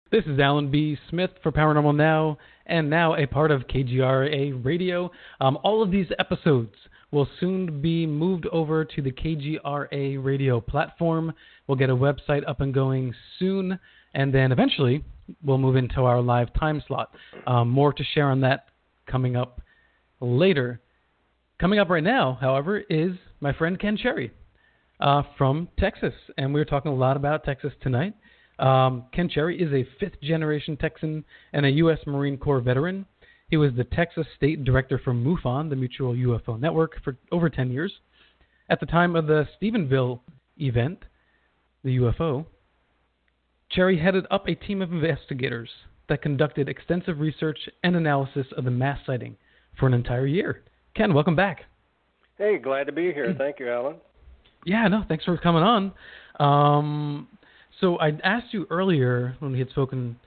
This is Alan B. Smith for Paranormal Now, and now a part of KGRA Radio. All of these episodes will soon be moved over to the KGRA Radio platform. We'll get a website up and going soon, and then eventually we'll move into our live time slot. More to share on that coming up later. Coming up right now, however, is my friend Ken Cherry from Texas, and we're talking a lot about Texas tonight. Ken Cherry is a fifth-generation Texan and a U.S. Marine Corps veteran. He was the Texas State Director for MUFON, the Mutual UFO Network, for over 10 years. At the time of the Stephenville event, the UFO, Cherry headed up a team of investigators that conducted extensive research and analysis of the mass sighting for an entire year. Ken, welcome back. Hey, glad to be here. Thank you, Alan. Yeah, no, thanks for coming on. So I asked you earlier when we had spoken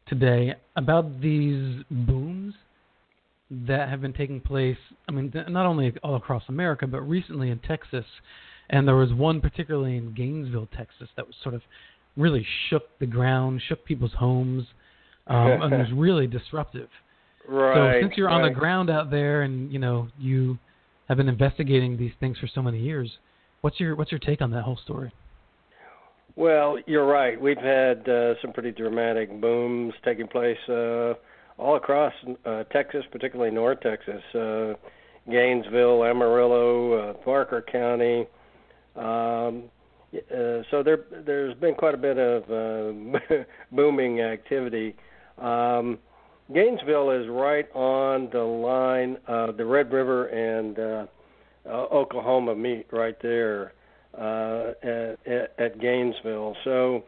today about these booms that have been taking place, I mean, not only all across America, but recently in Texas. And there was one particularly in Gainesville, Texas, that was sort of really shook the ground, shook people's homes, and was really disruptive. Right. So since you're on the ground out there and, you have been investigating these things for so many years, what's your take on that whole story? Well, you're right. We've had some pretty dramatic booms taking place all across Texas, particularly North Texas, Gainesville, Amarillo, Parker County. So there's been quite a bit of booming activity. Gainesville is right on the line of the Red River and Oklahoma meet right there. At Gainesville. So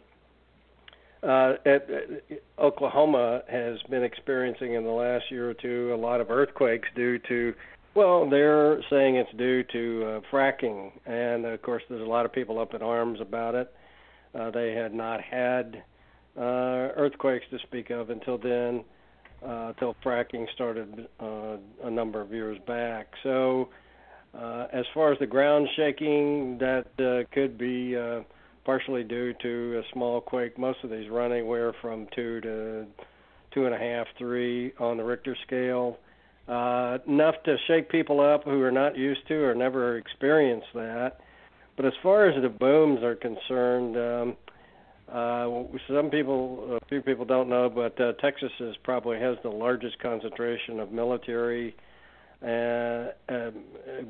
Oklahoma has been experiencing in the last year or two a lot of earthquakes due to, well, they're saying it's due to fracking. And, of course, there's a lot of people up in arms about it. They had not had earthquakes to speak of until then, until fracking started a number of years back. So as far as the ground shaking, that could be partially due to a small quake. Most of these run anywhere from 2 to 2.5, 3 on the Richter scale. Enough to shake people up who are not used to or never experienced that. But as far as the booms are concerned, a few people don't know, but Texas probably has the largest concentration of military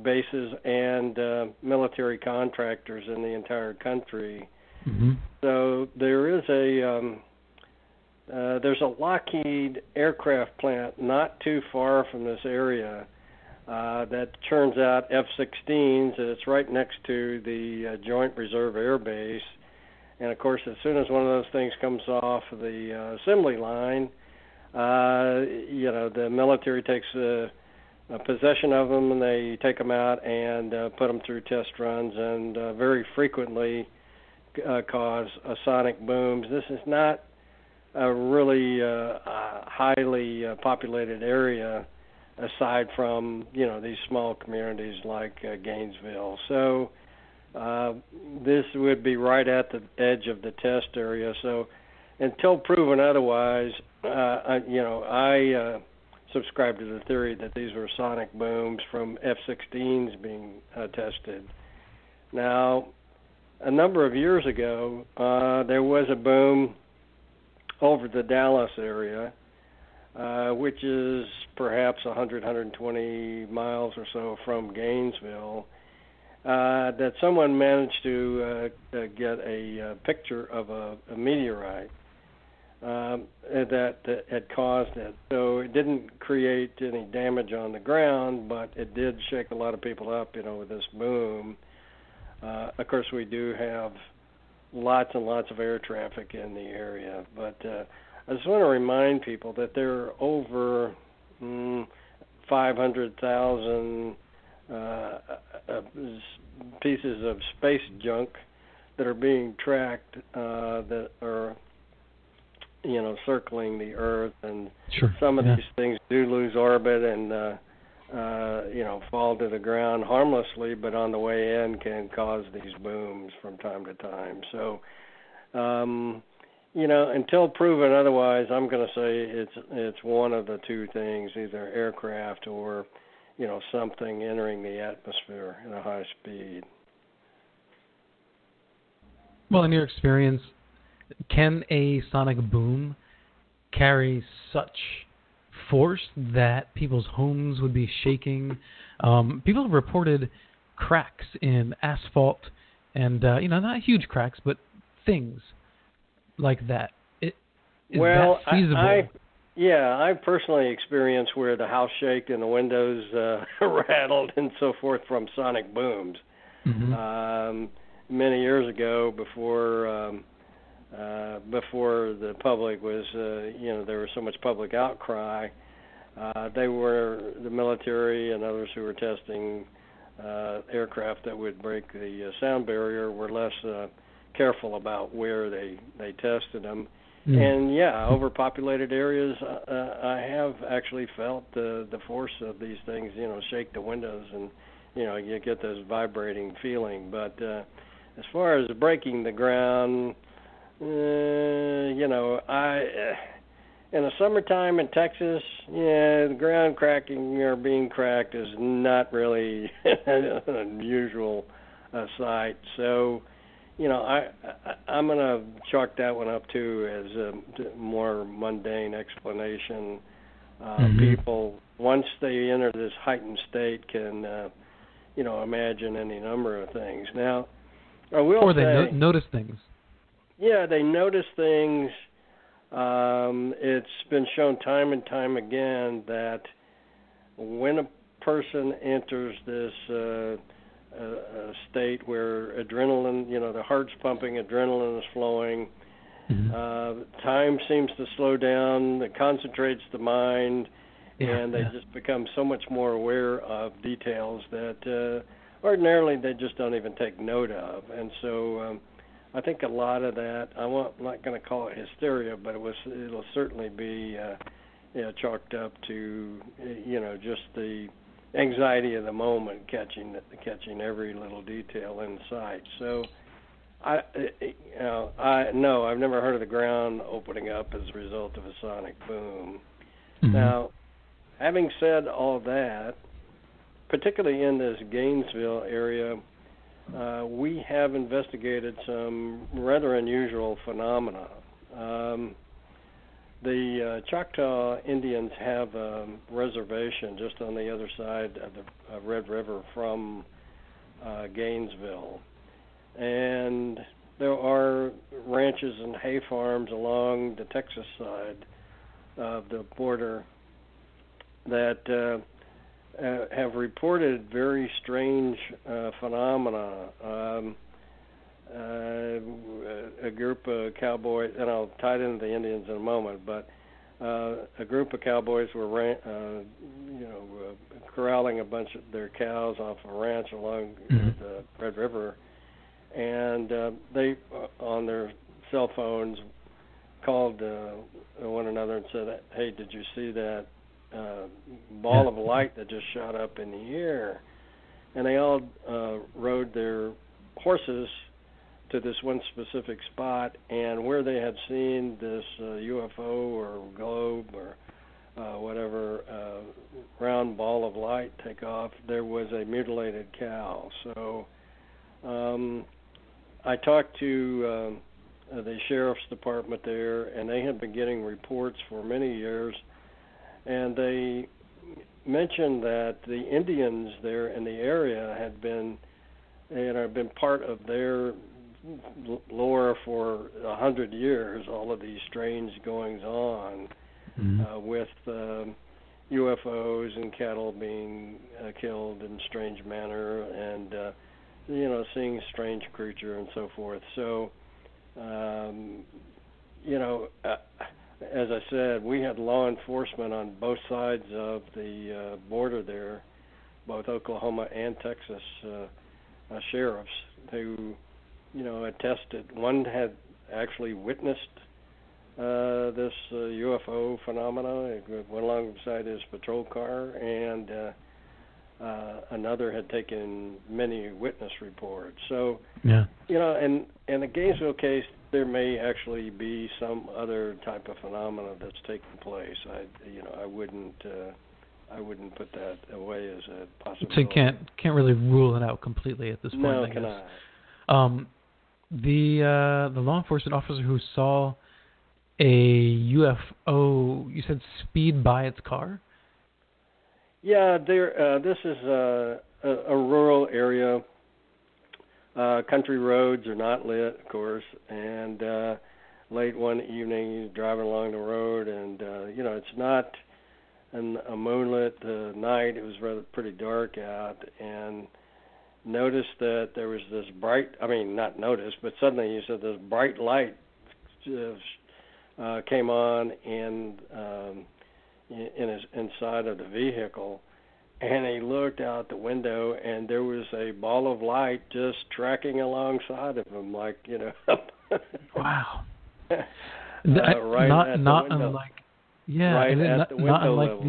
bases and military contractors in the entire country. Mm-hmm. So there's a Lockheed aircraft plant not too far from this area that churns out F-16s. It's right next to the Joint Reserve Air Base. And, of course, as soon as one of those things comes off the assembly line, the military takes possession of them, and they take them out and put them through test runs, and very frequently cause sonic booms. This is not a really highly populated area, aside from these small communities like Gainesville. So this would be right at the edge of the test area. So until proven otherwise, I subscribe to the theory that these were sonic booms from F-16s being tested. Now, a number of years ago, there was a boom over the Dallas area, which is perhaps 120 miles or so from Gainesville, that someone managed to get a picture of a meteorite that had caused it. So it didn't create any damage on the ground, but it did shake a lot of people up, with this boom. Of course, we do have lots and lots of air traffic in the area, but I just want to remind people that there are over 500,000 pieces of space junk that are being tracked that are circling the Earth, and sure. Some of these things do lose orbit and fall to the ground harmlessly, but on the way in can cause these booms from time to time. So until proven otherwise, I'm going to say it's one of the two things, either aircraft or, something entering the atmosphere at a high speed. Well, in your experience, can a sonic boom carry such force that people's homes would be shaking? People have reported cracks in asphalt and, not huge cracks, but things like that. Is that feasible? I've personally experienced where the house shook and the windows rattled and so forth from sonic booms. Mm-hmm. Many years ago, before the public was, there was so much public outcry, the military and others who were testing aircraft that would break the sound barrier were less careful about where they tested them. And overpopulated areas, I have actually felt the force of these things, shake the windows, and you get this vibrating feeling. But as far as breaking the ground, in the summertime in Texas, the ground cracking or being cracked is not really an unusual sight. So, I'm going to chalk that one up too as a more mundane explanation. People, once they enter this heightened state, can, imagine any number of things. Now, I will or they say, notice things. Yeah, they notice things. It's been shown time and time again that when a person enters this state where adrenaline, the heart's pumping, adrenaline is flowing, time seems to slow down, it concentrates the mind, and they just become so much more aware of details that ordinarily they just don't even take note of. And so I think a lot of that, I'm not going to call it hysteria, but it'll certainly be chalked up to just the anxiety of the moment, catching every little detail in sight. So I've never heard of the ground opening up as a result of a sonic boom. Now, having said all that, particularly in this Gainesville area, we have investigated some rather unusual phenomena. The Choctaw Indians have a reservation just on the other side of the Red River from Gainesville. And there are ranches and hay farms along the Texas side of the border that have reported very strange phenomena. A group of cowboys, and I'll tie it into the Indians in a moment, but a group of cowboys were, corralling a bunch of their cows off a ranch along the Red River, and they, on their cell phones, called one another and said, "Hey, did you see that ball of light that just shot up in the air?" And they all rode their horses to this one specific spot, and where they had seen this UFO or globe or whatever round ball of light take off, there was a mutilated cow. So I talked to the sheriff's department there, and they had been getting reports for many years, and they mentioned that the Indians there in the area had been part of their lore for 100 years, all of these strange goings on with UFOs and cattle being killed in a strange manner, and seeing strange creature and so forth. So as I said, we had law enforcement on both sides of the border there, both Oklahoma and Texas sheriffs who had tested. One had actually witnessed this UFO phenomena. It went alongside his patrol car, and another had taken many witness reports. So, Yeah. in the Gainesville case, there may actually be some other type of phenomena that's taking place. I wouldn't put that away as a possibility. So you can't really rule it out completely at this point. No, I guess. cannot. The law enforcement officer who saw a UFO, you said, speed by its car? Yeah, this is a rural area. Country roads are not lit, of course, and late one evening, he's driving along the road, and it's not a moonlit night. It was pretty dark out, and noticed that there was this not noticed, but suddenly he said this bright light came on inside of the vehicle, and he looked out the window, and there was a ball of light just tracking alongside of him, like Wow. Right at the window. Unlike. Yeah, right at the window not unlike level.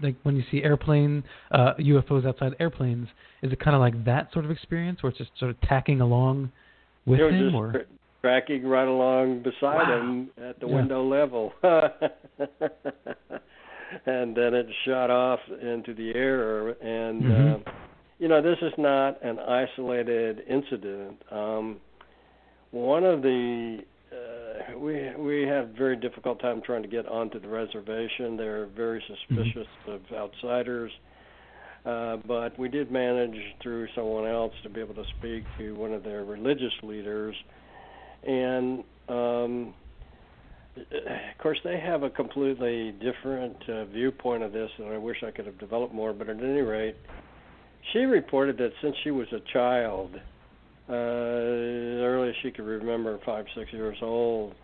like when you see UFOs outside airplanes. Is it kind of like that sort of experience where it's just sort of tacking along with him, just or tracking right along beside him at the window level, and then it shot off into the air. And this is not an isolated incident. One of the we have a very difficult time trying to get onto the reservation. They're very suspicious of outsiders, but we did manage through someone else to be able to speak to one of their religious leaders, and of course they have a completely different viewpoint of this, and I wish I could have developed more, but at any rate, she reported that since she was a child, as early as she could remember, 5, 6 years old,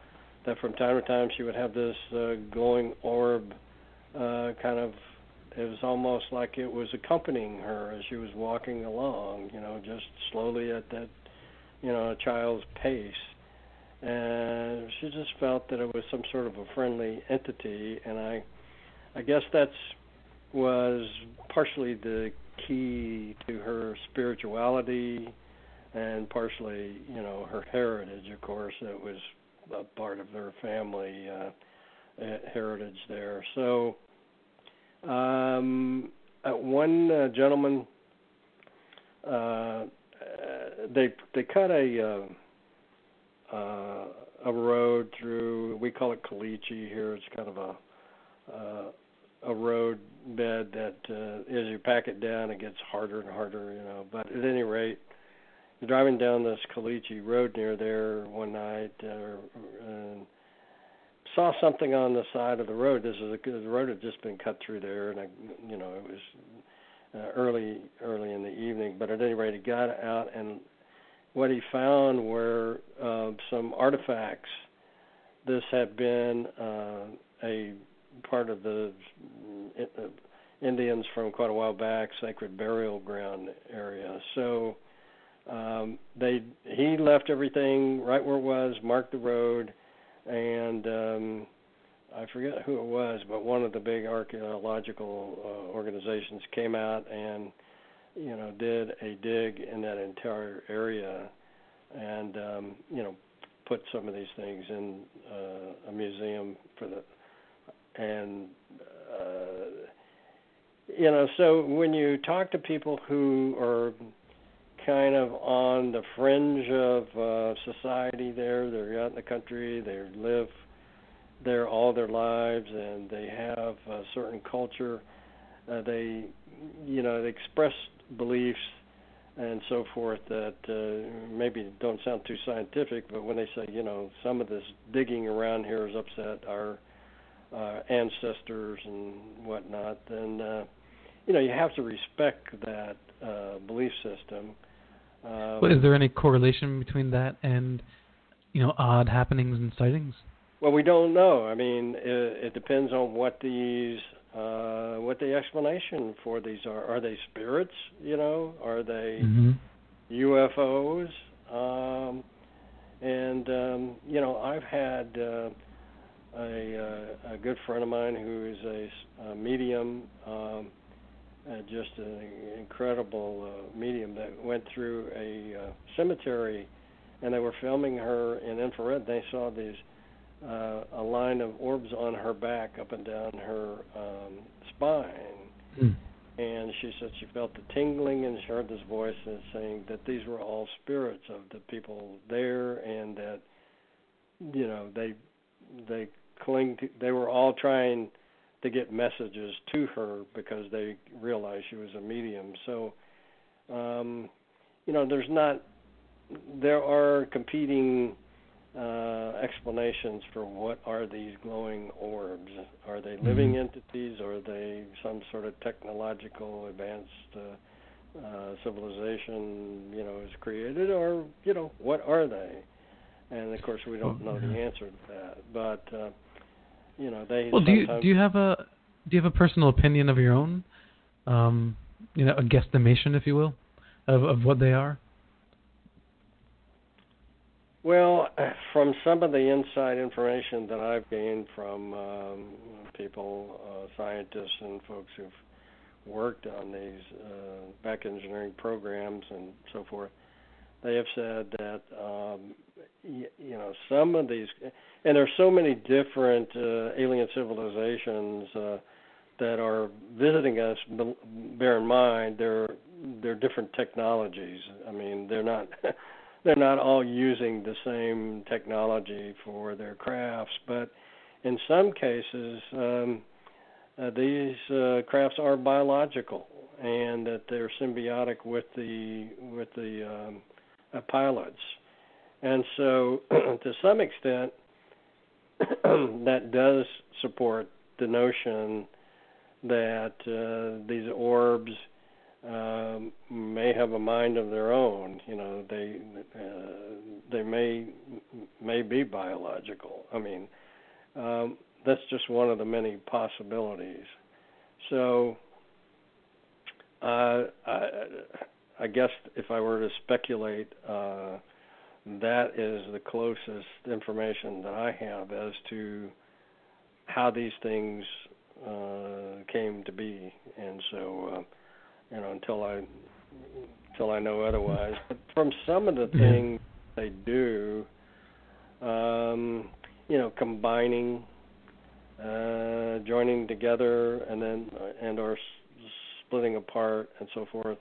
that from time to time she would have this glowing orb, it was almost like it was accompanying her as she was walking along, just slowly at that, a child's pace. And she just felt that it was some sort of a friendly entity, and I guess was partially the key to her spirituality, and partially, her heritage, of course. It was a part of their family heritage there. So, one gentleman, they cut a road through. We call it caliche here. It's kind of a road bed that, as you pack it down, it gets harder and harder. But at any rate, driving down this caliche road near there one night, and saw something on the side of the road. The road had just been cut through there, and it was early in the evening. But at any rate, he got out, and what he found were some artifacts. This had been a part of the Indians from quite a while back, sacred burial ground area. So he left everything right where it was, marked the road, and I forget who it was, but one of the big archaeological organizations came out and did a dig in that entire area, and put some of these things in a museum so when you talk to people who are kind of on the fringe of society they're out in the country, they live there all their lives, and they have a certain culture, they express beliefs and so forth that maybe don't sound too scientific, but when they say, some of this digging around here has upset our ancestors and whatnot, then you have to respect that belief system. But is there any correlation between that and, odd happenings and sightings? Well, we don't know. I mean, it depends on what the explanation for these are. Are they spirits? Are they UFOs? I've had a good friend of mine who is a medium, just an incredible medium that went through a cemetery, and they were filming her in infrared. They saw these a line of orbs on her back up and down her spine. Mm. And she said she felt the tingling, and she heard this voice saying that these were all spirits of the people there, and that they they were all trying to get messages to her because they realized she was a medium. So, there are competing explanations for what are these glowing orbs. Are they living entities, or are they some sort of technological advanced civilization, is created, or, what are they? And of course we don't know the answer to that. But they Well, sometimes... do you have a personal opinion of your own? A guesstimation, if you will, of what they are? Well, from some of the inside information that I've gained from people, scientists and folks who've worked on these back engineering programs and so forth, they have said that, some of these, and there's so many different alien civilizations that are visiting us. Bear in mind, they're different technologies. I mean, they're not all using the same technology for their crafts, but in some cases, these crafts are biological, and that they're symbiotic with the pilots. And so, to some extent, that does support the notion that these orbs may have a mind of their own. They may be biological. I mean, that's just one of the many possibilities. So, I guess if I were to speculate, that is the closest information that I have as to how these things came to be. And so, until I know otherwise. But from some of the things they do, combining, joining together, and or splitting apart, and so forth.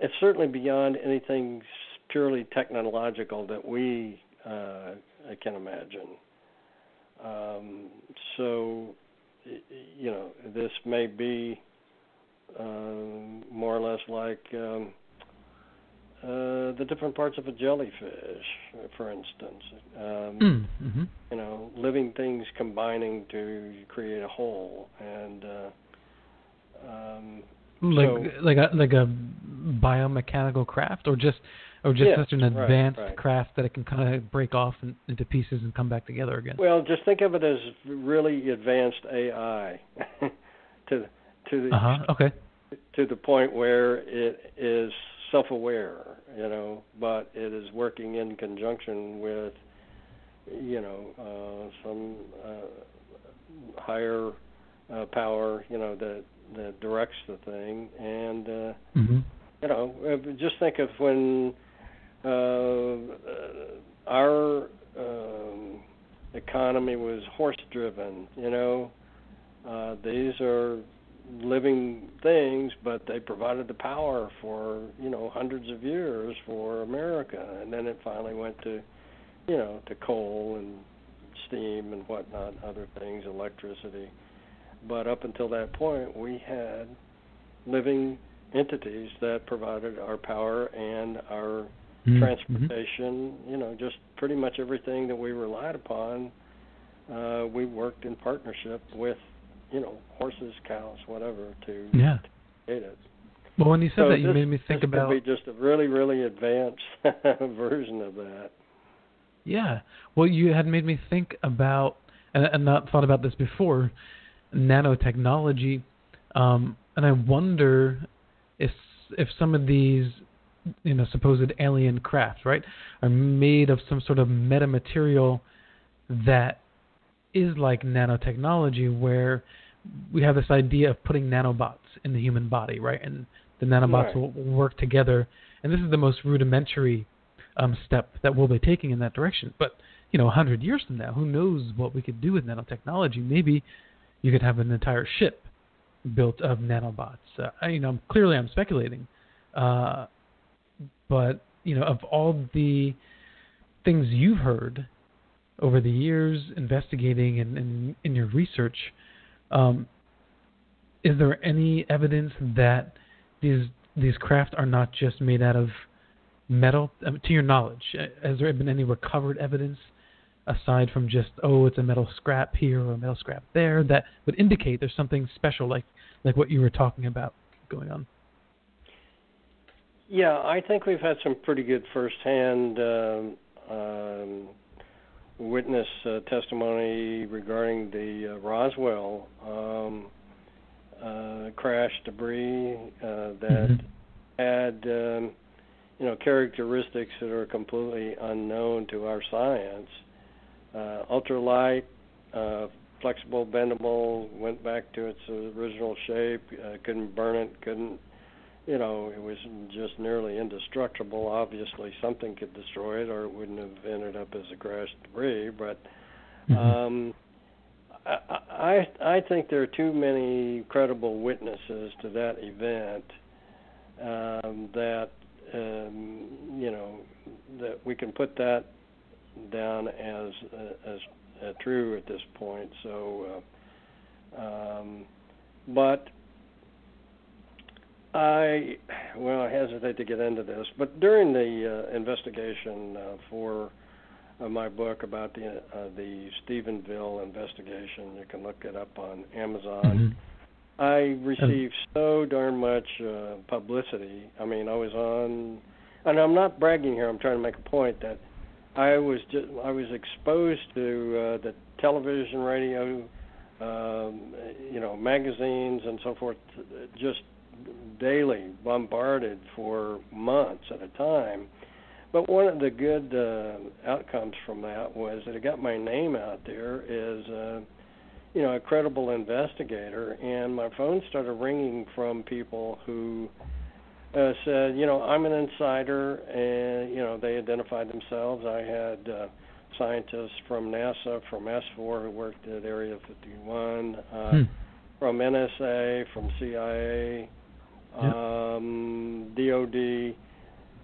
It's certainly beyond anything purely technological that we can imagine. So, this may be more or less like the different parts of a jellyfish, for instance. Living things combining to create a whole, and like a biomechanical craft, or just such an advanced craft that it can kind of break off into pieces and come back together again. Well, just think of it as really advanced AI to the point where it is self-aware, but it is working in conjunction with, some higher power, that directs the thing. And, just think of when our economy was horse-driven, these are living things, but they provided the power for, hundreds of years for America. And then it finally went to, to coal and steam and whatnot, other things, electricity. But up until that point, we had living entities that provided our power and our transportation, just pretty much everything that we relied upon. We worked in partnership with, horses, cows, whatever, to create it. Well, when you said that, you made me think about... This could be just a really, really advanced version of that. Yeah. Well, you had made me think about, and not thought about this before, nanotechnology, and I wonder if some of these, supposed alien crafts, right, are made of some sort of metamaterial that is like nanotechnology, where we have this idea of putting nanobots in the human body, right? And the nanobots Right. will work together. And this is the most rudimentary step that we'll be taking in that direction. But, 100 years from now, who knows what we could do with nanotechnology? Maybe you could have an entire ship built of nanobots. Clearly I'm speculating. But, of all the things you've heard over the years investigating and in your research, is there any evidence that these craft are not just made out of metal? To your knowledge, has there been any recovered evidence aside from just, it's a metal scrap here or a metal scrap there, that would indicate there's something special like what you were talking about going on? Yeah, I think we've had some pretty good firsthand witness testimony regarding the Roswell crash debris that had characteristics that are completely unknown to our science. Ultralight, flexible, bendable, went back to its original shape, couldn't burn it, it was just nearly indestructible. Obviously, something could destroy it, or it wouldn't have ended up as a crashed debris. But I think there are too many credible witnesses to that event that that we can put that down as true at this point. So, but I hesitate to get into this, but during the investigation for my book about the Stephenville investigation, you can look it up on Amazon. I received so darn much publicity. I mean, I was on, and I'm not bragging here. I'm trying to make a point that I was exposed to the television, radio, magazines, and so forth, just daily, bombarded for months at a time. But one of the good outcomes from that was that it got my name out there as a credible investigator, and my phone started ringing from people who said, I'm an insider, and they identified themselves. I had scientists from NASA, from S4 who worked at Area 51, from NSA, from CIA, DOD,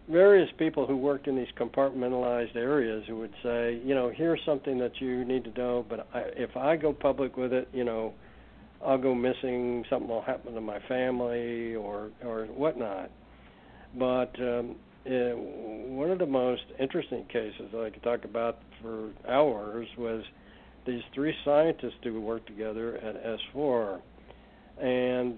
various people who worked in these compartmentalized areas who would say, here's something that you need to know, but if I go public with it, I'll go missing, something will happen to my family or whatnot. But one of the most interesting cases that I could talk about for hours was these three scientists who worked together at S4, and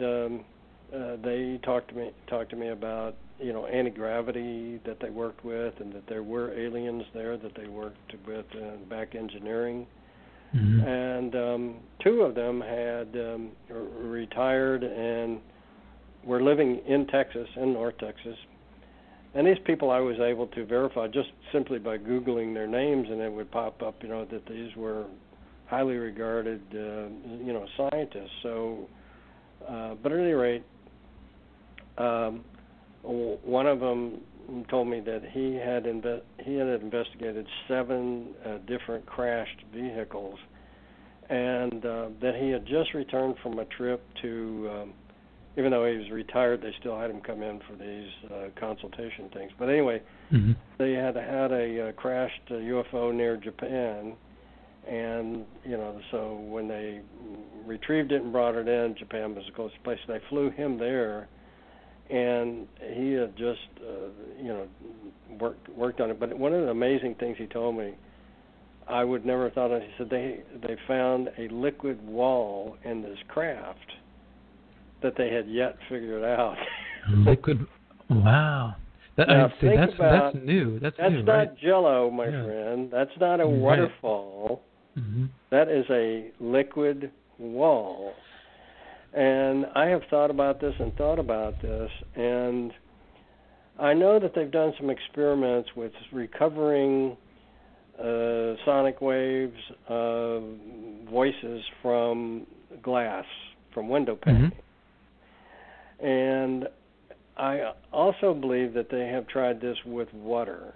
they talked to me about anti-gravity that they worked with, and that there were aliens there that they worked with back engineering. And two of them had retired and were living in Texas, in North Texas. And these people I was able to verify just simply by Googling their names, and it would pop up, that these were highly regarded, scientists. So, but at any rate, one of them told me that he had investigated 7 different crashed vehicles, and that he had just returned from a trip to, even though he was retired, they still had him come in for these consultation things. But anyway, they had a crashed UFO near Japan, and so when they retrieved it and brought it in, Japan was the closest place. They flew him there, and he had just worked on it. But one of the amazing things he told me, I would never have thought of. He said they found a liquid wall in this craft that they had yet figured out. Liquid, wow! That's new. That's new, not right? Jello, my friend. That's not a waterfall. That is a liquid wall. And I have thought about this, and I know that they've done some experiments with recovering sonic waves, voices from glass, from window painting. Mm-hmm. And I also believe that they have tried this with water.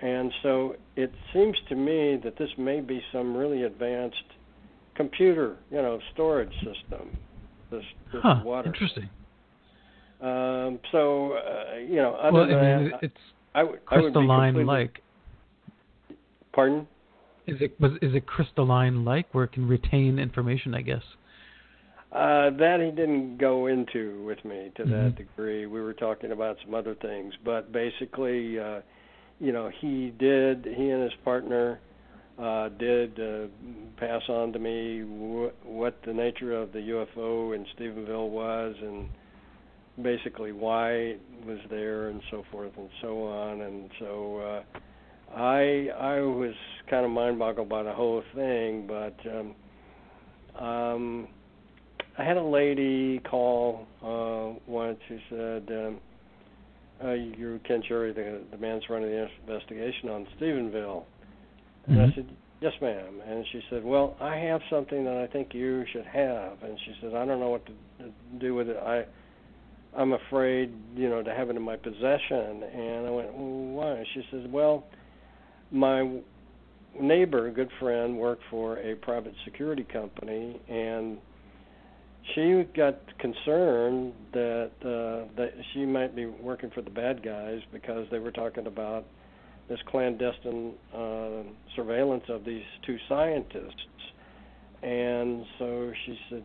And so it seems to me that this may be some really advanced computer, storage system, this water. Interesting. Other it's crystalline-like. Pardon? Is it crystalline-like where it can retain information, I guess? That he didn't go into with me to mm-hmm. that degree. We were talking about some other things, but basically, he and his partner did pass on to me what the nature of the UFO in Stephenville was, and basically why it was there, and so forth and so on. And so I was kind of mind-boggled by the whole thing, but I had a lady call once who said, you're Ken Cherry, the man's running the investigation on Stephenville. And mm-hmm. I said, yes, ma'am. And she said, well, I have something that I think you should have. And she said, I don't know what to do with it. I'm afraid, to have it in my possession. And I went, well, why? She says, well, my neighbor, a good friend, worked for a private security company, and she got concerned that she might be working for the bad guys because they were talking about this clandestine surveillance of these two scientists. And so she said,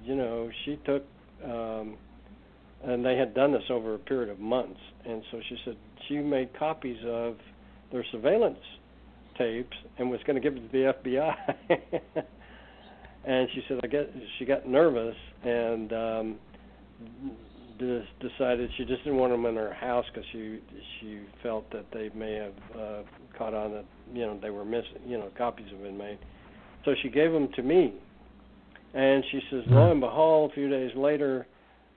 she took, and they had done this over a period of months, and so she said she made copies of their surveillance tapes and was going to give it to the FBI. And she said, she got nervous and decided she just didn't want them in her house because she felt that they may have caught on that they were missing, copies have been made. So she gave them to me, and she says, lo and behold, a few days later,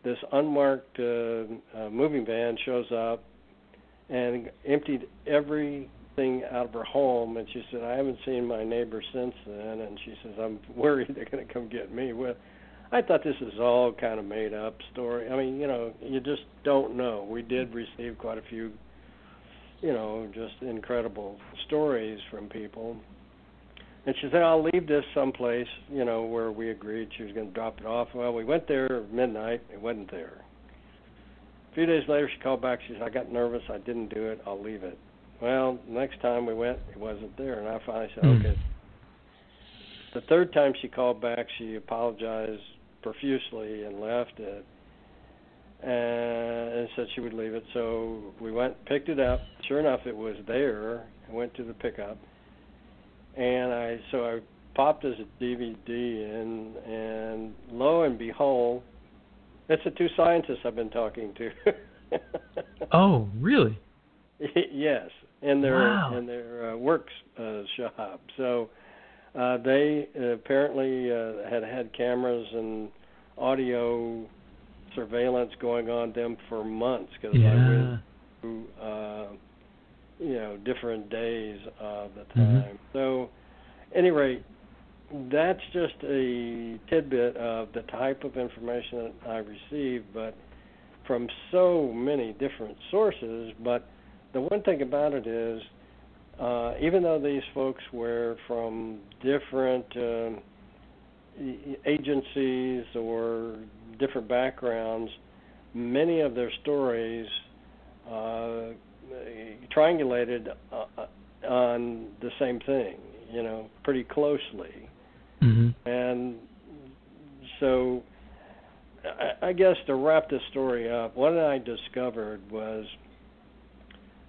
this unmarked moving van shows up and emptied everything out of her home. And she said, I haven't seen my neighbor since then. And she says, I'm worried they're going to come get me. Well, I thought this is all kind of made up story. I mean, you just don't know. We did receive quite a few, just incredible stories from people. And she said, I'll leave this someplace, where we agreed she was going to drop it off. Well, we went there at midnight. It wasn't there. A few days later, she called back. She said, I got nervous. I didn't do it. I'll leave it. Well, next time we went, it wasn't there. And I finally said, okay. The third time she called back, she apologized profusely and left it and said she would leave it. So we went, picked it up. Sure enough, it was there. I went to the pickup. And I popped this DVD in, and lo and behold, it's the two scientists I've been talking to. Oh, really? Yes, in their work shop. So they apparently had had cameras and audio surveillance going on them for months because I went through different days of the time. Mm-hmm. So, at any rate, that's just a tidbit of the type of information that I received, but from so many different sources. But the one thing about it is, even though these folks were from different agencies or different backgrounds, many of their stories triangulated on the same thing, pretty closely. Mm-hmm. And so I guess to wrap this story up, what I discovered was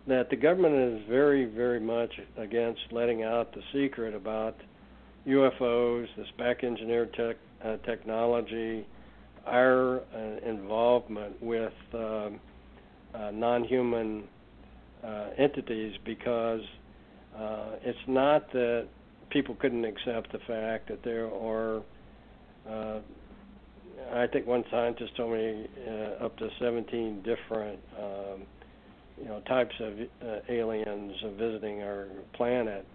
that the government is very, very much against letting out the secret about UFOs, this back-engineered technology, our involvement with non-human entities, because it's not that people couldn't accept the fact that there are, I think one scientist told me up to 17 different types of aliens visiting our planet.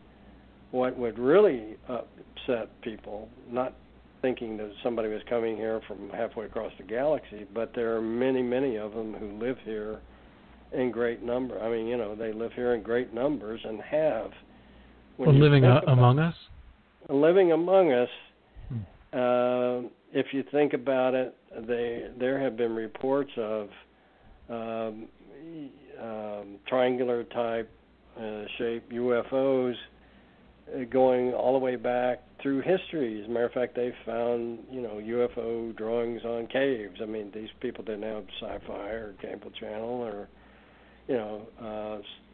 What would really upset people, not thinking that somebody was coming here from halfway across the galaxy, but there are many, many of them who live here in great number. I mean, they live here in great numbers and have. Living among us? Living among us, Hmm. if you think about it, there have been reports of triangular type shaped UFOs going all the way back through history. As a matter of fact, they found UFO drawings on caves. I mean, these people didn't have sci-fi or cable channel or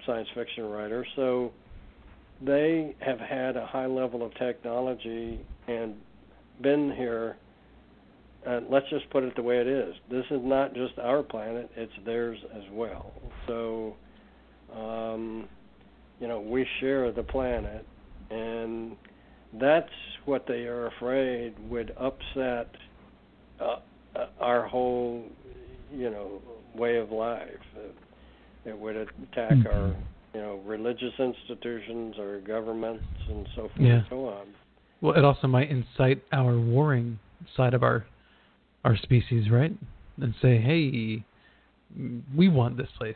science fiction writers, so they have had a high level of technology and been here. Let's just put it the way it is. This is not just our planet, it's theirs as well. So, we share the planet, and that's what they are afraid would upset our whole, way of life. It would attack our, religious institutions, our governments, and so forth and so on. Well, it also might incite our warring side of our species, right? And say, hey, we want this place.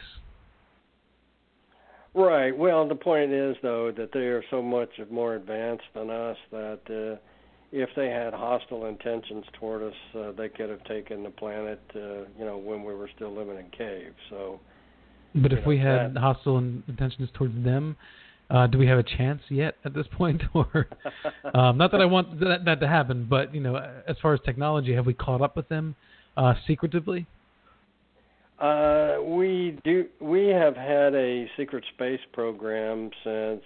Right. Well, the point is, though, that they are so much more advanced than us that if they had hostile intentions toward us, they could have taken the planet, when we were still living in caves. So. But if we had hostile intentions towards them, do we have a chance yet at this point? Or not that I want that to happen, but as far as technology, have we caught up with them secretively? We do. We have had a secret space program since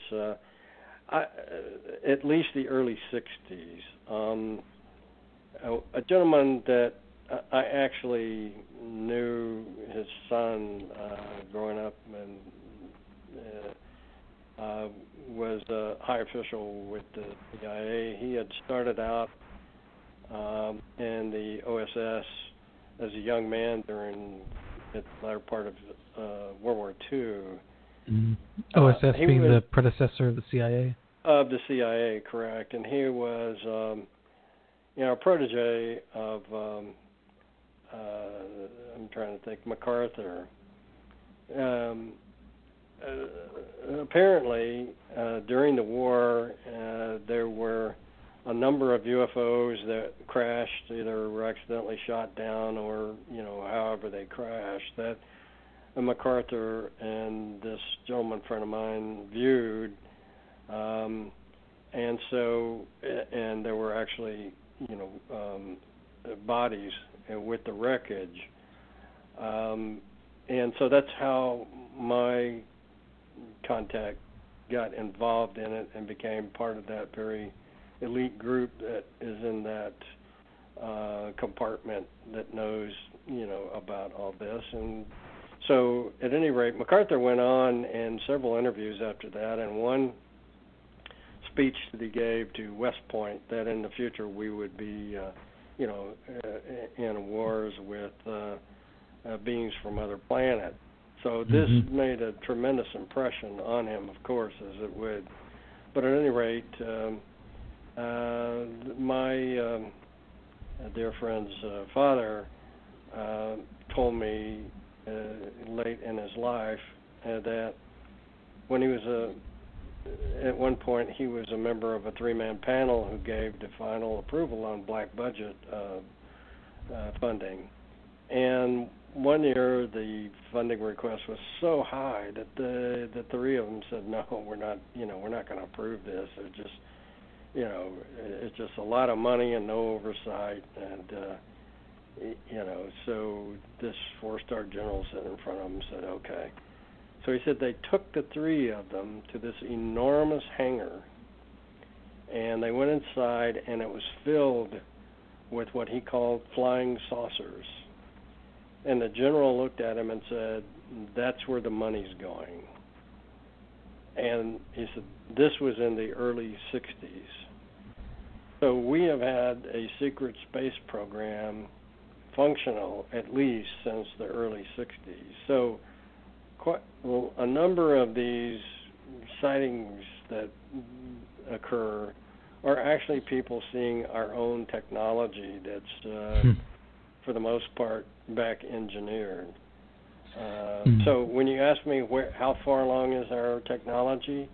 at least the early '60s. A gentleman that I actually knew, his son growing up, and was a high official with the CIA. He had started out in the OSS as a young man during the latter part of World War II. Mm-hmm. OSS being the predecessor of the CIA? Of the CIA, correct. And he was a protege of, I'm trying to think, MacArthur. Apparently, during the war, there were a number of UFOs that crashed, either were accidentally shot down or, however they crashed, that MacArthur and this gentleman friend of mine viewed. And there were actually, bodies with the wreckage. And so that's how my contact got involved in it and became part of that very elite group that is in that compartment that knows, about all this. And so at any rate, MacArthur went on in several interviews after that, and one speech that he gave to West Point that in the future we would be, in wars with beings from other planets. So this made a tremendous impression on him, of course, as it would. But at any rate, my dear friend's father told me late in his life that when he was at one point he was a member of a three-man panel who gave the final approval on black budget funding. And one year the funding request was so high that the three of them said, no, we're not going to approve this. It's just, it's just a lot of money and no oversight. And, so this four-star general sat in front of him and said, okay. So he said they took the three of them to this enormous hangar, and they went inside, and it was filled with what he called flying saucers. And the general looked at him and said, that's where the money's going. And he said, this was in the early 60s. So we have had a secret space program functional at least since the early 60s. So a number of these sightings that occur are actually people seeing our own technology that's, for the most part, back engineered. So when you ask me how far along is our technology,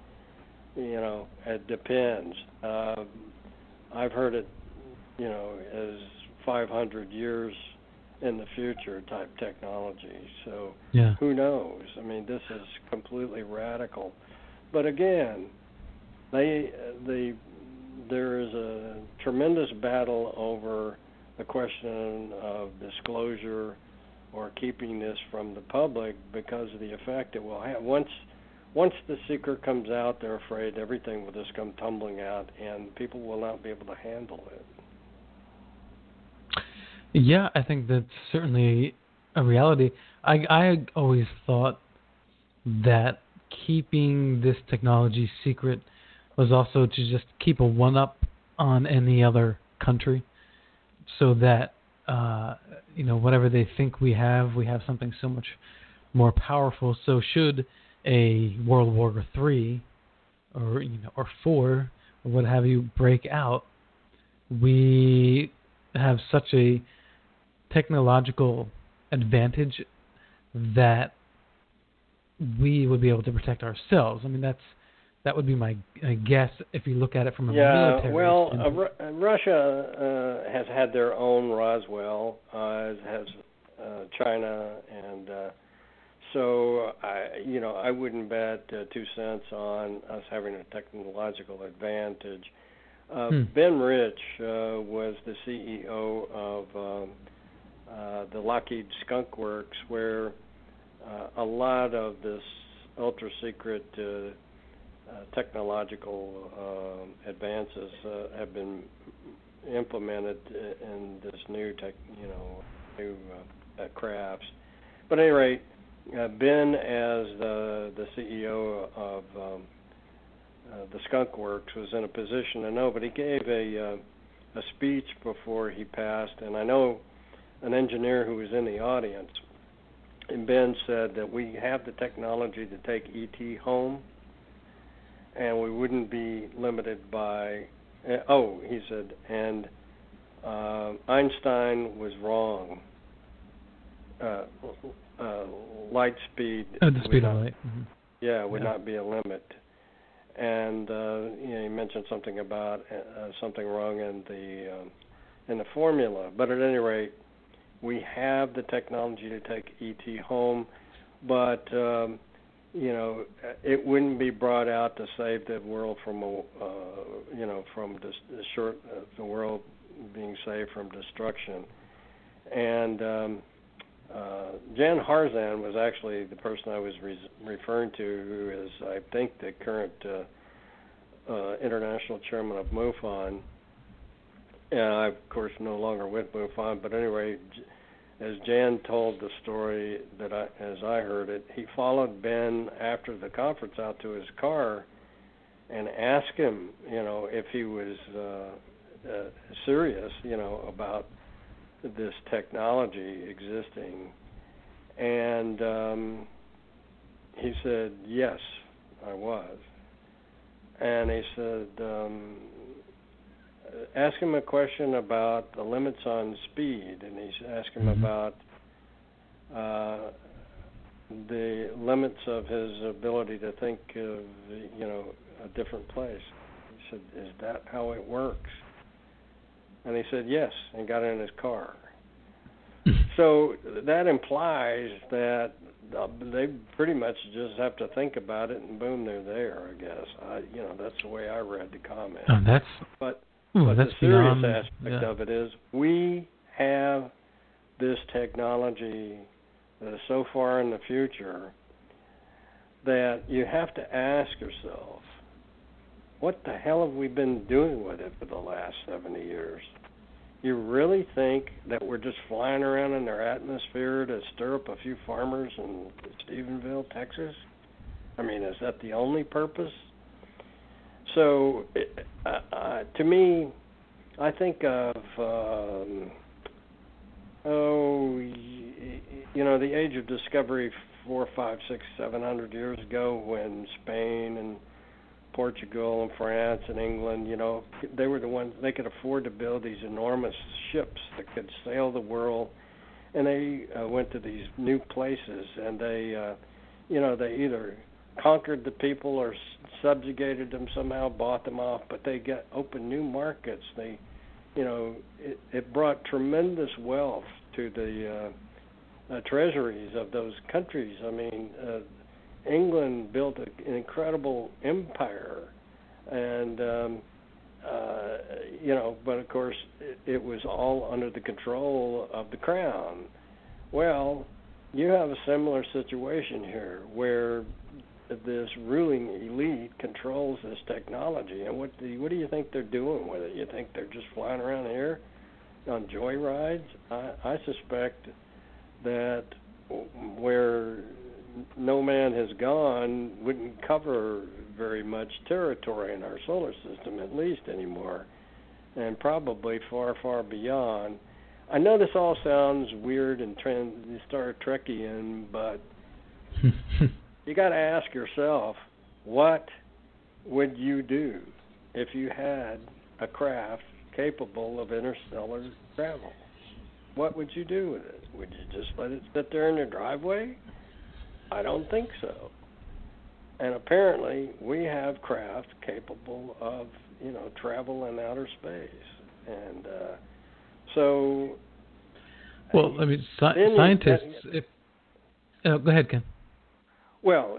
it depends. I've heard it, as 500 years in the future type technology. So who knows? I mean, this is completely radical. But again, there is a tremendous battle over the question of disclosure or keeping this from the public because of the effect it will have. Once the secret comes out, they're afraid everything will just come tumbling out, and people will not be able to handle it. Yeah, I think that's certainly a reality. I always thought that keeping this technology secret was also to just keep a one-up on any other country, so that whatever they think we have something so much more powerful. So should a World War III or 4 or what have you break out, we have such a technological advantage that we would be able to protect ourselves. I mean, that would be my guess if you look at it from a military standpoint. Russia has had their own Roswell, as has China, and so I wouldn't bet 2 cents on us having a technological advantage. Ben Rich was the CEO of the Lockheed Skunk Works, where a lot of this ultra-secret technological advances have been implemented in this new crafts. But at any rate, Ben, as the CEO of the Skunk Works, was in a position to know, but he gave a speech before he passed, and I know an engineer who was in the audience, and Ben said that we have the technology to take ET home, and we wouldn't be limited by, he said, and Einstein was wrong. Light speed. The speed of light. Would not be a limit. And he mentioned something about something wrong in the formula. But at any rate, we have the technology to take ET home, but it wouldn't be brought out to save the world from the world being saved from destruction. And Jan Harzan was actually the person I was referring to, who is, I think, the current international chairman of MUFON. And I'm, of course, no longer with MUFON, but anyway, as Jan told the story as I heard it, he followed Ben after the conference out to his car and asked him, if he was serious, about this technology existing. And he said, yes, I was. And he said, ask him a question about the limits on speed, and he's asked him about the limits of his ability to think of, a different place. He said, is that how it works? And he said, yes, and got in his car. So that implies that they pretty much just have to think about it, and boom, they're there, I guess. That's the way I read the comment. But the serious aspect of it is we have this technology that is so far in the future that you have to ask yourself, what the hell have we been doing with it for the last 70 years? You really think that we're just flying around in their atmosphere to stir up a few farmers in Stephenville, Texas? I mean, is that the only purpose? So, to me, I think of, the age of discovery 400, 500, 600, 700 years ago, when Spain and Portugal and France and England, they were the ones, they could afford to build these enormous ships that could sail the world, and they went to these new places, and they they either conquered the people or subjugated them somehow, bought them off, but they opened new markets. It brought tremendous wealth to the treasuries of those countries. I mean, England built an incredible empire, and but of course it was all under the control of the crown. Well, you have a similar situation here, where this ruling elite controls this technology, and what do you think they're doing with it? You think they're just flying around here on joyrides? I suspect that where no man has gone wouldn't cover very much territory in our solar system, at least anymore, and probably far, far beyond. I know this all sounds weird and Star Trekian, but you got to ask yourself, what would you do if you had a craft capable of interstellar travel? What would you do with it? Would you just let it sit there in your driveway? I don't think so. And apparently, we have craft capable of, travel in outer space. And so... Well, I mean, scientists... go ahead, Ken. Well,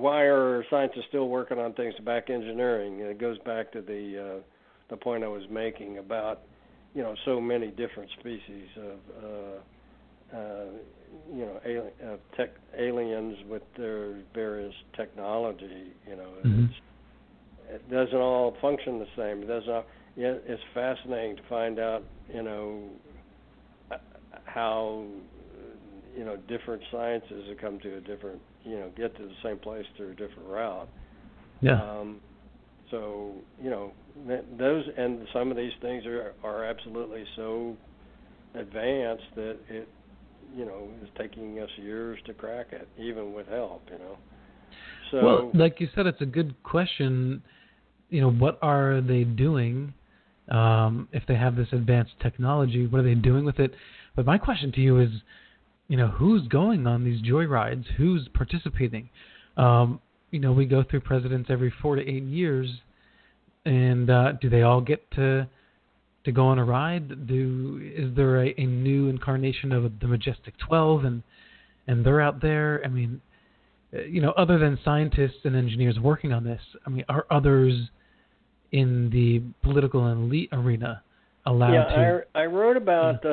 why are scientists still working on things back engineering? It goes back to the point I was making about, so many different species of, aliens with their various technology. It doesn't all function the same. It doesn't. It's fascinating to find out, how different sciences have come to a different, get to the same place through a different route. Yeah. So, those, and some of these things are absolutely so advanced that it, is taking us years to crack it, even with help, So, well, like you said, it's a good question. What are they doing? If they have this advanced technology, what are they doing with it? But my question to you is, who's going on these joyrides? Who's participating? We go through presidents every 4 to 8 years, and do they all get to go on a ride? Is there a new incarnation of the Majestic 12, and they're out there? I mean, other than scientists and engineers working on this, I mean, are others in the political and elite arena allowed to? I wrote about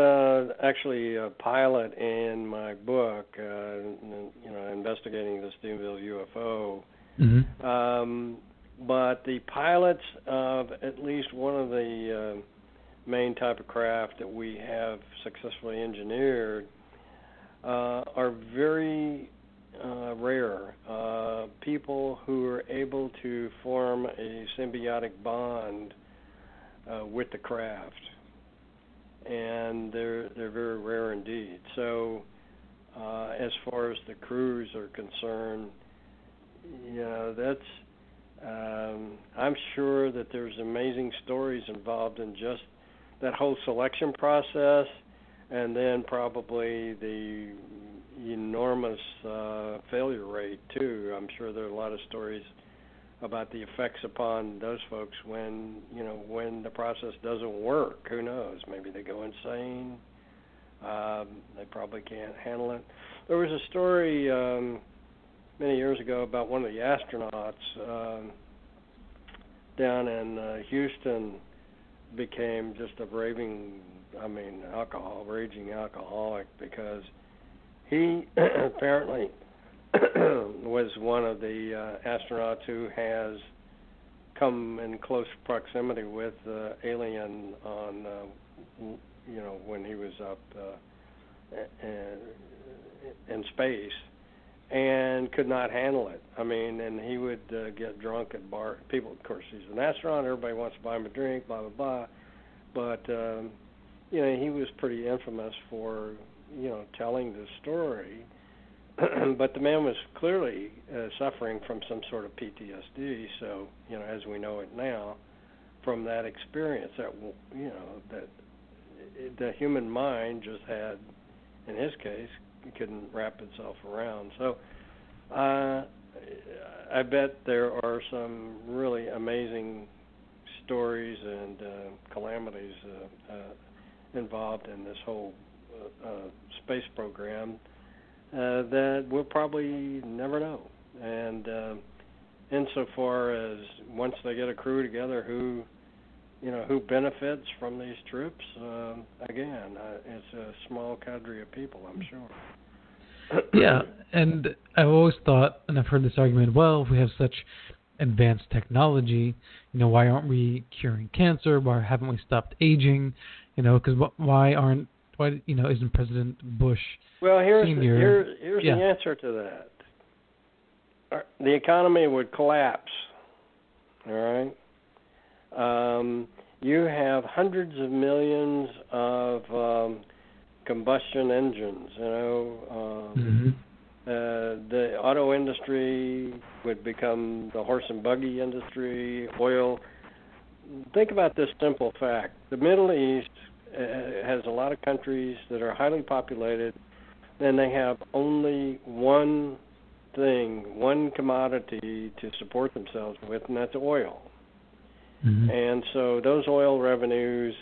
actually a pilot in my book, investigating the Steamville UFO. Mm-hmm. But the pilots of at least one of the main type of craft that we have successfully engineered are very rare. People who are able to form a symbiotic bond with the craft, and they're very rare indeed. So, as far as the crews are concerned, that's I'm sure that there's amazing stories involved in just that whole selection process, and then probably the enormous failure rate too. I'm sure there are a lot of stories about the effects upon those folks when the process doesn't work. Who knows? Maybe they go insane. They probably can't handle it. There was a story many years ago about one of the astronauts down in Houston became just a raging alcoholic because he apparently was one of the astronauts who has come in close proximity with alien on, when he was up in space, and could not handle it. I mean, and he would get drunk at bar. People, of course, he's an astronaut. Everybody wants to buy him a drink, blah blah blah. But he was pretty infamous for telling this story. but the man was clearly suffering from some sort of PTSD. So, as we know it now, from that experience, that that the human mind just had, in his case, couldn't wrap itself around. So, I bet there are some really amazing stories and calamities involved in this whole space program that we'll probably never know. And insofar as once they get a crew together, who benefits from these trips, again, it's a small cadre of people, I'm sure. Yeah, and I've always thought, and I've heard this argument, well, if we have such advanced technology, why aren't we curing cancer? Why haven't we stopped aging? Because why isn't President Bush Senior? Here's the answer to that. The economy would collapse. All right. You have hundreds of millions of combustion engines. The auto industry would become the horse and buggy industry. Oil. Think about this simple fact: the Middle East has a lot of countries that are highly populated, and they have only one commodity to support themselves with, and that's oil. Mm-hmm. And so those oil revenues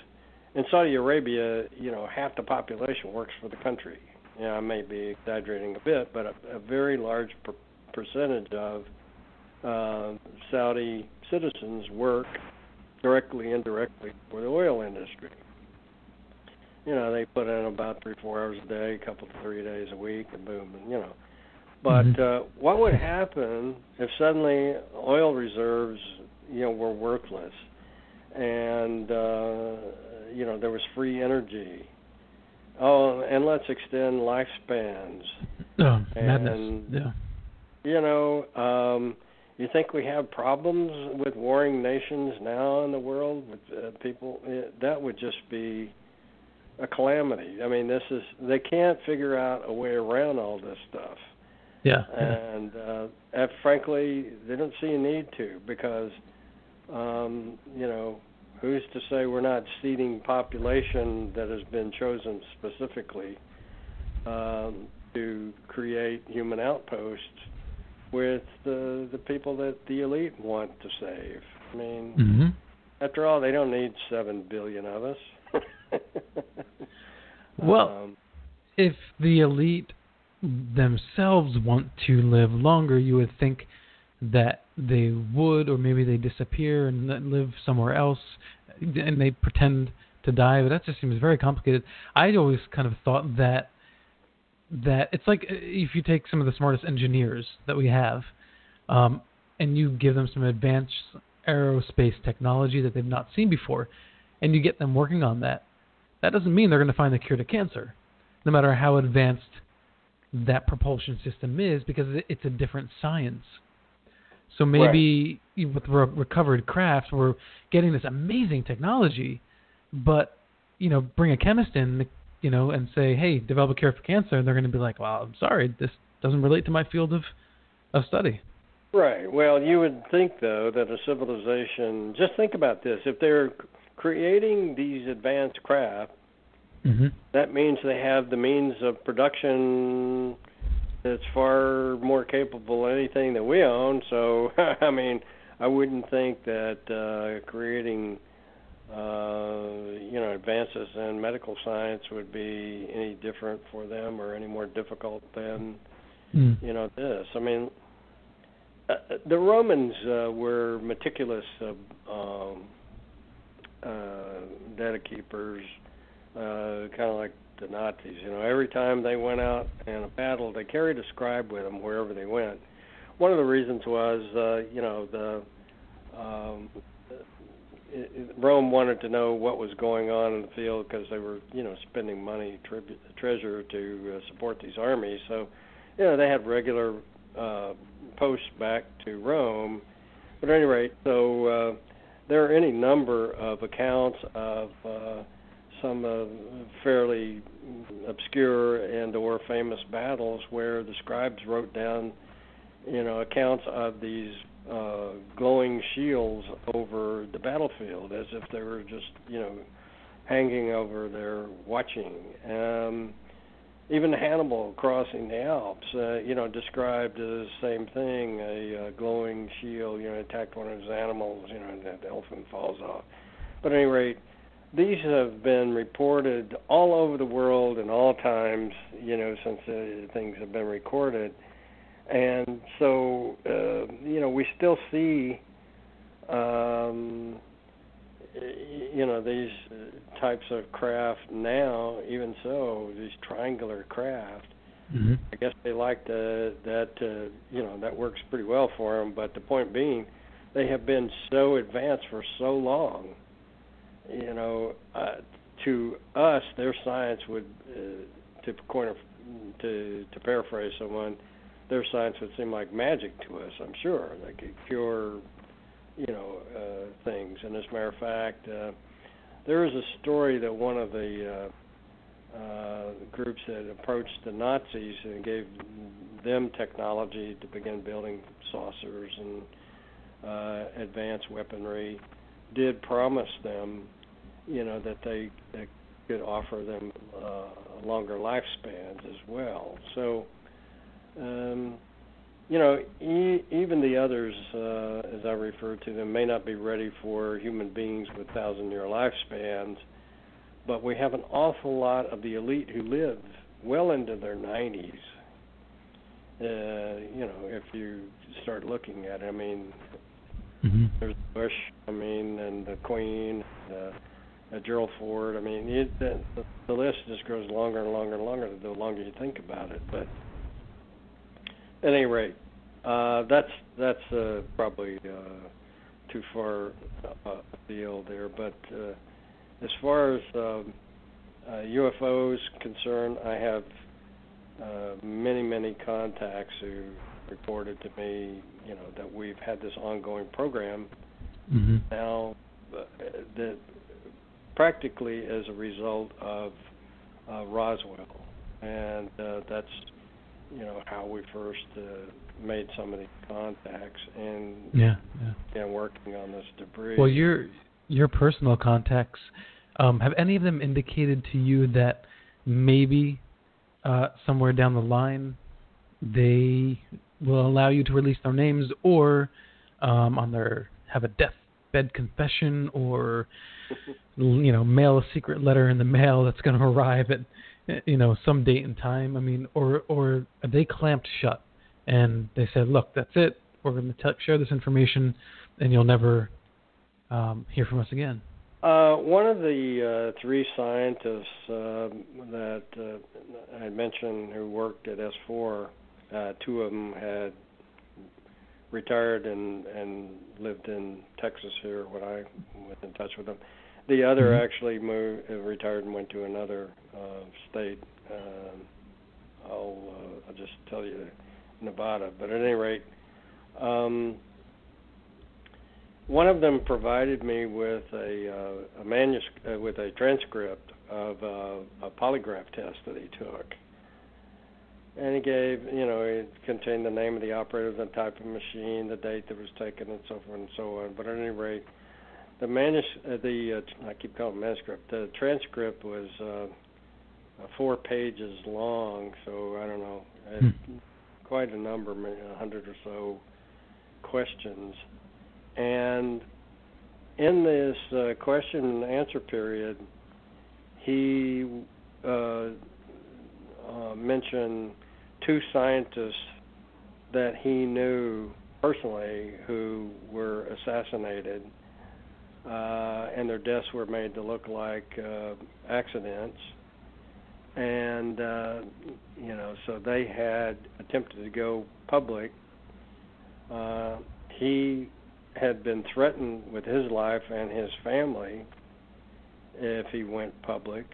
in Saudi Arabia, half the population works for the country. I may be exaggerating a bit, but a very large percentage of Saudi citizens work directly, indirectly for the oil industry. They put in about 3-4 hours a day, a couple to 3 days a week, and boom, But what would happen if suddenly oil reserves, were worthless, and there was free energy? Oh, and let's extend lifespans. Oh, madness. Yeah. You think we have problems with warring nations now in the world with people? That would just be a calamity. I mean, they can't figure out a way around all this stuff. Yeah. And frankly, they don't see a need to, because who's to say we're not seeding population that has been chosen specifically to create human outposts with the people that the elite want to save? I mean, after all, they don't need 7 billion of us. Well, if the elite themselves want to live longer, you would think that they would, or maybe they disappear and live somewhere else, and they pretend to die. But that just seems very complicated. I always kind of thought that it's like if you take some of the smartest engineers that we have, and you give them some advanced aerospace technology that they've not seen before, and you get them working on that. That doesn't mean they're going to find the cure to cancer, no matter how advanced that propulsion system is, because it's a different science. So maybe with recovered crafts, we're getting this amazing technology, but, bring a chemist in, and say, hey, develop a cure for cancer, and they're going to be like, well, I'm sorry, this doesn't relate to my field of study. Right. Well, you would think, though, that a civilization, just think about this, if they're creating these advanced craft, that means they have the means of production that's far more capable than anything that we own. So, I mean, I wouldn't think that creating, advances in medical science would be any different for them or any more difficult than, this. I mean, the Romans were meticulous data keepers, kind of like the Nazis. Every time they went out in a battle, they carried a scribe with them wherever they went. One of the reasons was, Rome wanted to know what was going on in the field, because they were, spending money, treasure to support these armies. So, they had regular posts back to Rome. But at any rate, so there are any number of accounts of some fairly obscure and or famous battles where the scribes wrote down, accounts of these glowing shields over the battlefield as if they were just, hanging over there watching. Even Hannibal crossing the Alps, described the same thing, a glowing shield, attacked one of his animals, and the elephant falls off. But at any rate, these have been reported all over the world in all times, since things have been recorded. And so, we still see, these types of craft now, even so, these triangular craft. Mm-hmm. I guess they like that works pretty well for them. But the point being, they have been so advanced for so long. To us, their science would, to paraphrase someone, their science would seem like magic to us. I'm sure they could cure, things. And as a matter of fact, there is a story that one of the groups that approached the Nazis and gave them technology to begin building saucers and advanced weaponry did promise them, that they could offer them longer lifespans as well. So, even the others, as I refer to them, may not be ready for human beings with 1,000-year lifespans, but we have an awful lot of the elite who live well into their 90s. If you start looking at it, Mm-hmm. there's Bush, and the Queen, Gerald Ford. The list just grows longer and longer and longer the longer you think about it. But at any rate, that's probably too far afield there. But as far as UFOs concerned, I have many contacts who reported to me, that we've had this ongoing program Mm-hmm. now that practically as a result of Roswell, and that's how we first made some of these contacts and began working on this debris. Well, your personal contacts, have any of them indicated to you that maybe somewhere down the line they will allow you to release their names, or have a deathbed confession, or mail a secret letter in the mail that's going to arrive at some date and time? Or are they clamped shut and they said, look, that's it, we're going to share this information and you'll never hear from us again? One of the three scientists that I mentioned who worked at S4, two of them had retired and lived in Texas here when I was in touch with them. The other actually retired and went to another state. I'll just tell you, Nevada. But at any rate, one of them provided me with a manuscript, with a transcript of a polygraph test that he took. And he gave, it contained the name of the operator, the type of machine, the date that was taken, and so forth and so on. But at any rate, I keep calling it manuscript. The transcript was 4 pages long, so I don't know, quite a number, 100 or so questions. And in this question and answer period, he mentioned 2 scientists that he knew personally who were assassinated, and their deaths were made to look like accidents. And, so they had attempted to go public. He had been threatened with his life and his family if he went public.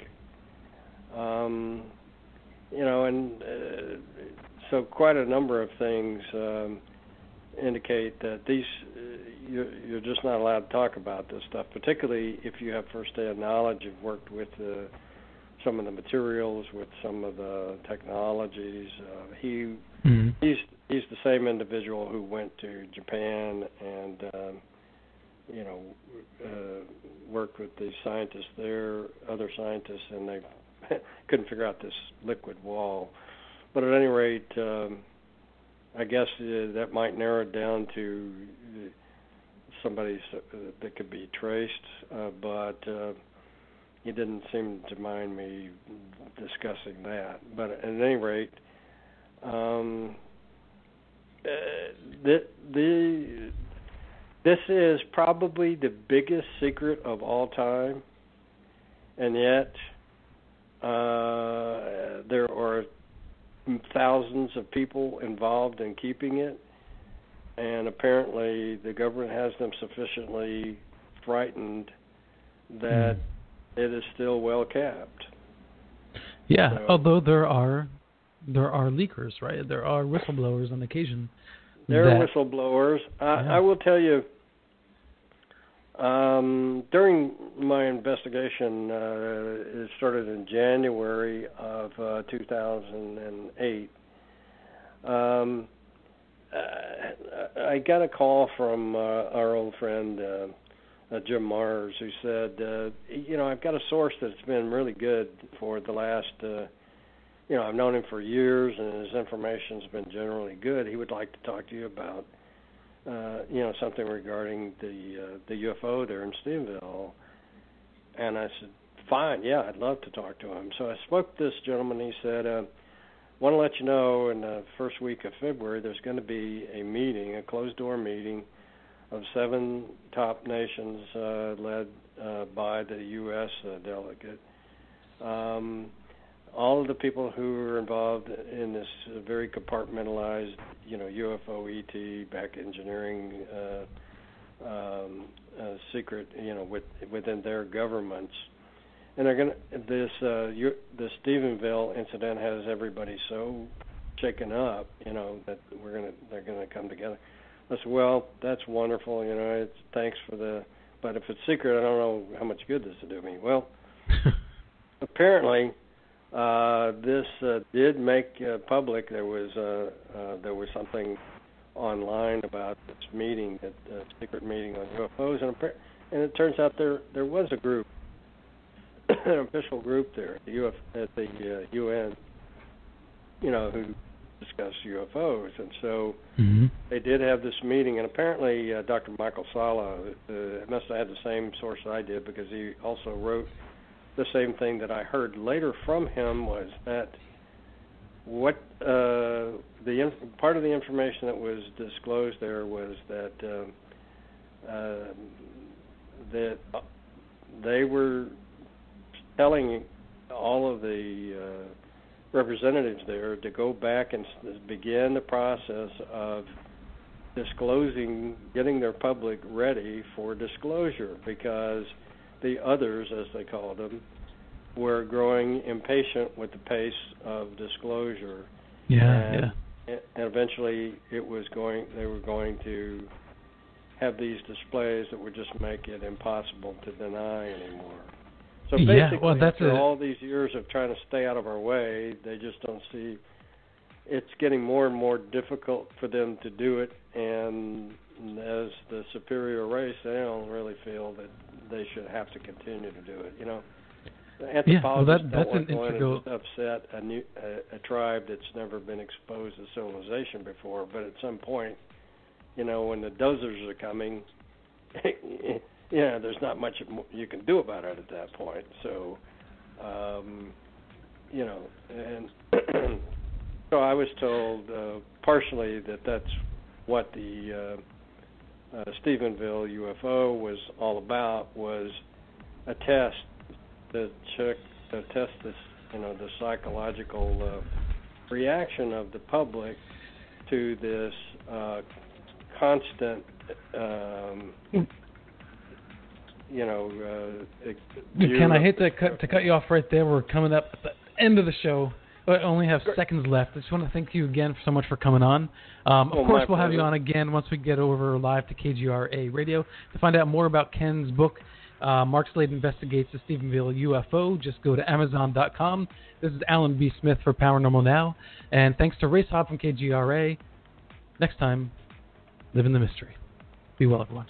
So quite a number of things. indicate that these you're just not allowed to talk about this stuff, particularly if you have first-hand knowledge. You've worked with some of the materials, with some of the technologies. He's the same individual who went to Japan and worked with the scientists there, other scientists, and they couldn't figure out this liquid wall. But at any rate, I guess that might narrow it down to somebody that could be traced, but he didn't seem to mind me discussing that. But at any rate, this is probably the biggest secret of all time, and yet there are thousands of people involved in keeping it, and apparently the government has them sufficiently frightened that it is still well kept. Yeah, so, although there are leakers, right? There are whistleblowers on occasion. There are whistleblowers. I will tell you, during my investigation, it started in January of 2008. I got a call from our old friend Jim Mars, who said, I've got a source that's been really good for the last, I've known him for years, and his information's been generally good. He would like to talk to you about, something regarding the UFO there in Stephenville. And I said, fine, yeah, I'd love to talk to him. So I spoke to this gentleman. He said, want to let you know in the first week of February there's going to be a meeting, a closed-door meeting of 7 top nations led by the U.S. Delegate. All of the people who are involved in this very compartmentalized, UFO, ET, back engineering, secret, within their governments, and they're gonna the Stephenville incident has everybody so shaken up, that they're gonna come together. I said, well, that's wonderful, thanks for but if it's secret, I don't know how much good this will do me. Well, apparently. This did make public. There was something online about this meeting, that secret meeting on UFOs, and it turns out there was a group, an official group there at the UN, who discussed UFOs, and so they did have this meeting, and apparently Dr. Michael Sala must have had the same source I did, because he also wrote the same thing that I heard later from him, was that what part of the information that was disclosed there was that that they were telling all of the representatives there to go back and begin the process of disclosing, getting their public ready for disclosure, because the others, as they called them, were growing impatient with the pace of disclosure. And eventually they were going to have these displays that would just make it impossible to deny anymore. So basically, after all these years of trying to stay out of our way, they just don't see it's getting more and more difficult for them to do it, and as the superior race, they don't really feel that they should have to continue to do it. The anthropologists don't want to go in and just upset a tribe that's never been exposed to civilization before. But at some point, when the dozers are coming, there's not much you can do about it at that point. So, and so I was told partially that that's what the Stephenville UFO was all about, was a test to test this, the psychological reaction of the public to this constant, Ken, I hate to cut you off right there. We're coming up at the end of the show. I only have seconds left. I just want to thank you again so much for coming on. Of course, we'll have you on again once we get over live to KGRA Radio to find out more about Ken's book, Mark Slade Investigates the Stephenville UFO. Just go to Amazon.com. This is Alan B. Smith for Paranormal Now. And thanks to Race Hobb from KGRA. Next time, live in the mystery. Be well, everyone.